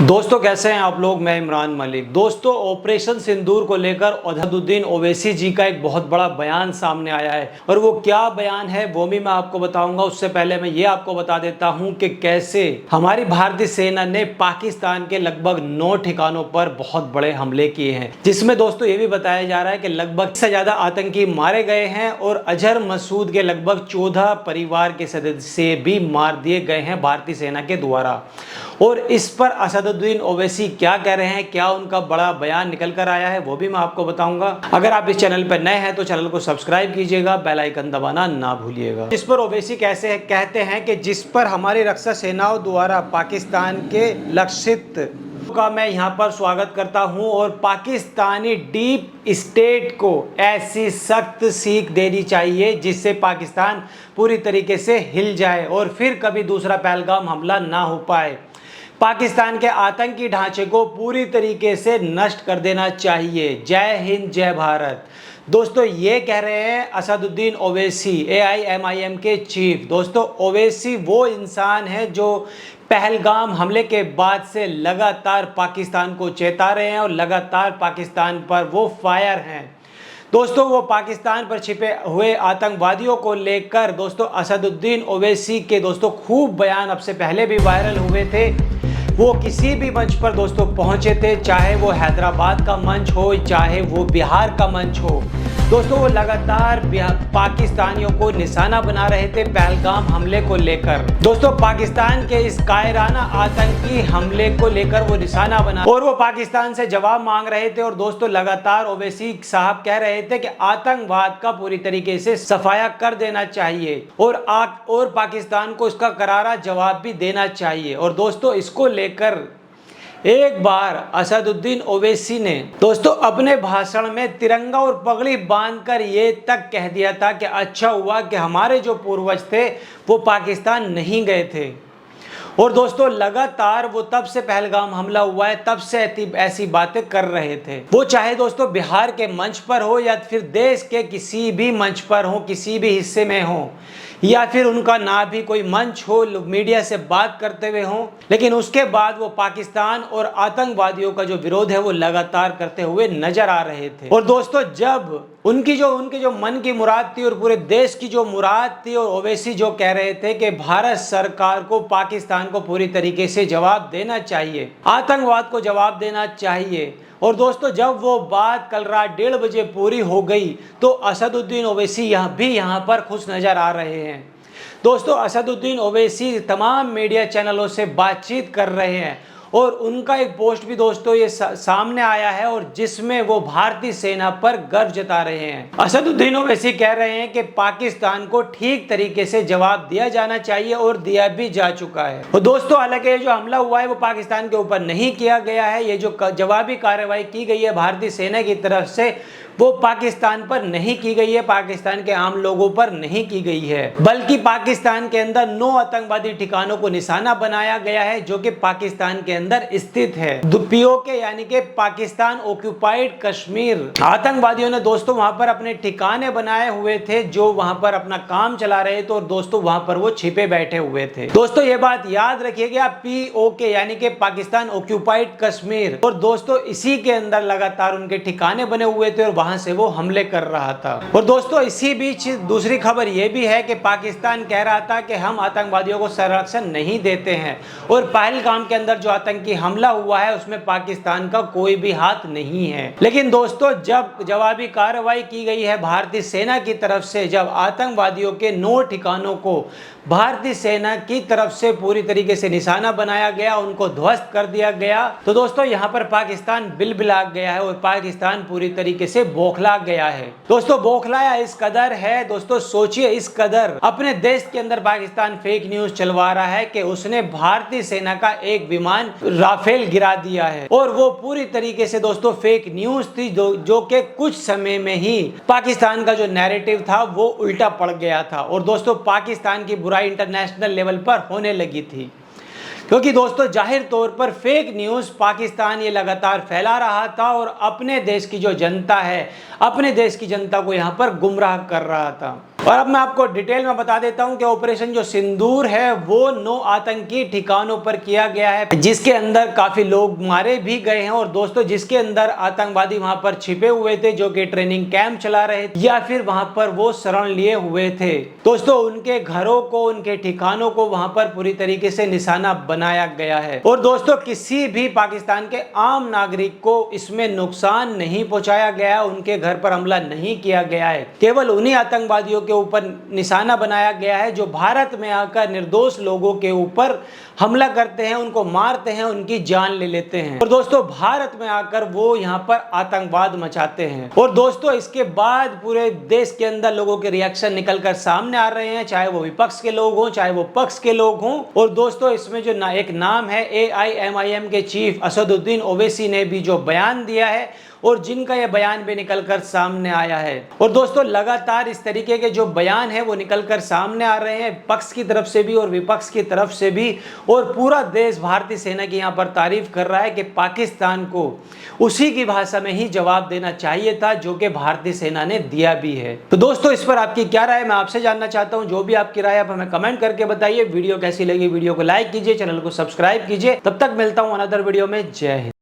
दोस्तों कैसे हैं आप लोग। मैं इमरान मलिक। दोस्तों ऑपरेशन सिंदूर को लेकर असदुद्दीन ओवैसी जी का एक बहुत बड़ा बयान सामने आया है और वो क्या बयान है वो भी मैं आपको बताऊंगा। उससे पहले मैं ये आपको बता देता हूं कि कैसे हमारी भारतीय सेना ने पाकिस्तान के लगभग 9 ठिकानों पर बहुत बड़े हमले किए हैं, जिसमें दोस्तों ये भी बताया जा रहा है कि लगभग से ज्यादा आतंकी मारे गए हैं और अजहर मसूद के लगभग 14 परिवार के सदस्य भी मार दिए गए हैं भारतीय सेना के द्वारा। और इस पर असदुद्दीन ओवैसी क्या कह रहे हैं, क्या उनका बड़ा बयान निकल कर आया है वो भी मैं आपको बताऊंगा। अगर आप इस चैनल पर नए हैं तो चैनल को सब्सक्राइब कीजिएगा, बेल आइकन दबाना ना भूलिएगा। इस पर ओवैसी कैसे कहते हैं कि जिस पर हमारी रक्षा सेनाओं द्वारा पाकिस्तान के लक्षित का मैं यहाँ पर स्वागत करता हूँ और पाकिस्तानी डीप स्टेट को ऐसी सख्त सीख देनी चाहिए जिससे पाकिस्तान पूरी तरीके से हिल जाए और फिर कभी दूसरा पहलगाम हमला ना हो पाए। पाकिस्तान के आतंकी ढांचे को पूरी तरीके से नष्ट कर देना चाहिए। जय हिंद, जय भारत। दोस्तों ये कह रहे हैं असदुद्दीन ओवैसी, AIMIM के चीफ। दोस्तों ओवैसी वो इंसान है जो पहलगाम हमले के बाद से लगातार पाकिस्तान को चेता रहे हैं और लगातार पाकिस्तान पर वो फायर हैं। दोस्तों वो पाकिस्तान पर छिपे हुए आतंकवादियों को लेकर दोस्तों असदुद्दीन ओवैसी के दोस्तों खूब बयान अब से पहले भी वायरल हुए थे। वो किसी भी मंच पर दोस्तों पहुंचे थे, चाहे वो हैदराबाद का मंच हो चाहे वो बिहार का मंच हो। दोस्तों वो लगातार पाकिस्तानियों को निशाना बना रहे थे पहलगाम हमले को लेकर। दोस्तों पाकिस्तान के इस कायराना आतंकी हमले को लेकर वो निशाना बना और वो पाकिस्तान से जवाब मांग रहे थे। और दोस्तों लगातार ओवैसी साहब कह रहे थे कि आतंकवाद का पूरी तरीके से सफाया कर देना चाहिए और पाकिस्तान को इसका करारा जवाब भी देना चाहिए। और दोस्तों इसको लेकर एक बार असदुद्दीन ओवैसी ने दोस्तों अपने भाषण में तिरंगा और पगड़ी बांधकर ये तक कह दिया था कि अच्छा हुआ कि हमारे जो पूर्वज थे वो पाकिस्तान नहीं गए थे। और दोस्तों लगातार वो तब से पहलगाम हमला हुआ है तब से ऐसी बातें कर रहे थे। वो चाहे दोस्तों बिहार के मंच पर हो या फिर देश के किसी भी मंच पर हो, किसी भी हिस्से में हो, या फिर उनका ना भी कोई मंच हो, मीडिया से बात करते हुए हो, लेकिन उसके बाद वो पाकिस्तान और आतंकवादियों का जो विरोध है वो लगातार करते हुए नजर आ रहे थे। और दोस्तों जब उनकी जो मन की मुराद थी और पूरे देश की जो मुराद थी, और ओवैसी जो कह रहे थे कि भारत सरकार को पाकिस्तान को पूरी तरीके से जवाब देना चाहिए, आतंकवाद को जवाब देना चाहिए। और दोस्तों जब वो बात कल रात 1:30 बजे पूरी हो गई तो असदुद्दीन ओवैसी यहाँ पर खुश नजर आ रहे हैं। दोस्तों असदुद्दीन ओवैसी तमाम मीडिया चैनलों से बातचीत कर रहे हैं और उनका एक पोस्ट भी दोस्तों ये सामने आया है और जिसमें वो भारतीय सेना पर गर्व जता रहे हैं। असदुद्दीन ओवैसी कह रहे हैं कि पाकिस्तान को ठीक तरीके से जवाब दिया जाना चाहिए और दिया भी जा चुका है। और दोस्तों हालांकि ये जो हमला हुआ है वो पाकिस्तान के ऊपर नहीं किया गया है, ये जो जवाबी कार्रवाई की गई है भारतीय सेना की तरफ से वो पाकिस्तान पर नहीं की गई है, पाकिस्तान के आम लोगों पर नहीं की गई है, बल्कि पाकिस्तान के अंदर 9 आतंकवादी ठिकानों को निशाना बनाया गया है जो कि पाकिस्तान के अंदर स्थित है। POK यानी कि पाकिस्तान ऑक्यूपाइड कश्मीर। आतंकवादियों ने दोस्तों वहां पर अपने ठिकाने बनाए हुए थे जो वहां पर अपना काम चला रहे थे और दोस्तों वहां पर वो छिपे बैठे हुए थे। दोस्तों ये बात याद रखिएगा, POK यानी कि पाकिस्तान ऑक्यूपाइड कश्मीर। और दोस्तों इसी के अंदर लगातार उनके ठिकाने बने हुए थे और वहां से वो हमले कर रहा था। और दोस्तों इसी बीच दूसरी खबर ये भी है कि पाकिस्तान कह रहा था कि हम आतंकवादियों को संरक्षण नहीं देते हैं और पहलगाम के अंदर जो आतंकी हमला हुआ है उसमें पाकिस्तान का कोई भी हाथ नहीं है। लेकिन दोस्तों जब जवाबी कार्रवाई की गई है भारतीय सेना की तरफ से, जब आतंकवादियों के 9 ठिकानों को भारतीय सेना की तरफ से पूरी तरीके से निशाना बनाया गया, उनको ध्वस्त कर दिया गया, तो दोस्तों यहाँ पर पाकिस्तान बिलबिला गया है और पाकिस्तान पूरी तरीके से बौखला गया है। दोस्तों बौखलाया इस कदर है, दोस्तों सोचिए इस कदर अपने देश के अंदर पाकिस्तान फेक न्यूज चलवा रहा है कि उसने भारतीय सेना का एक विमान राफेल गिरा दिया है। और वो पूरी तरीके से दोस्तों फेक न्यूज थी जो कि कुछ समय में ही पाकिस्तान का जो नैरेटिव था वो उल्टा पड़ गया था और दोस्तों पाकिस्तान की बुराई इंटरनेशनल लेवल पर होने लगी थी। क्योंकि दोस्तों जाहिर तौर पर फेक न्यूज़ पाकिस्तान ये लगातार फैला रहा था और अपने देश की जो जनता है, अपने देश की जनता को यहाँ पर गुमराह कर रहा था। और अब मैं आपको डिटेल में बता देता हूं कि ऑपरेशन जो सिंदूर है वो 9 आतंकी ठिकानों पर किया गया है, जिसके अंदर काफी लोग मारे भी गए हैं। और दोस्तों जिसके अंदर आतंकवादी वहां पर छिपे हुए थे, जो कि ट्रेनिंग कैंप चला रहे थे या फिर वहां पर वो शरण लिए हुए थे। दोस्तों उनके घरों को, उनके ठिकानों को वहां पर पूरी तरीके से निशाना बनाया गया है। और दोस्तों किसी भी पाकिस्तान के आम नागरिक को इसमें नुकसान नहीं पहुंचाया गया, उनके घर पर हमला नहीं किया गया है। केवल उन्हीं आतंकवादियों के ऊपर निशाना बनाया गया है जो भारत में आकर निर्दोष लोगों के ऊपर हमला करते हैं, उनको मारते हैं, उनकी जान ले लेते हैं। और दोस्तों भारत में आकर वो यहाँ पर आतंकवाद मचाते हैं। और दोस्तों इसके बाद पूरे देश के अंदर लोगों के रिएक्शन निकलकर सामने आ रहे हैं, चाहे वो विपक्ष के लोग हों, चाहे वो पक्ष के लोग हों। और दोस्तों इसमें जो एक नाम है AIMIM के चीफ असदुद्दीन ओवैसी ने भी जो बयान दिया है और जिनका यह बयान भी निकलकर सामने आया है। और दोस्तों लगातार इस तरीके के जो बयान है वो निकलकर सामने आ रहे हैं, पक्ष की तरफ से भी और विपक्ष की तरफ से भी। और पूरा देश भारतीय सेना की यहाँ पर तारीफ कर रहा है कि पाकिस्तान को उसी की भाषा में ही जवाब देना चाहिए था जो कि भारतीय सेना ने दिया भी है। तो दोस्तों इस पर आपकी क्या राय है, मैं आपसे जानना चाहता हूँ। जो भी आपकी राय आप हमें कमेंट करके बताइए। वीडियो कैसी लगी वीडियो को लाइक कीजिए, चैनल को सब्सक्राइब कीजिए। तब तक मिलता हूँ अनदर वीडियो में। जय हिंद।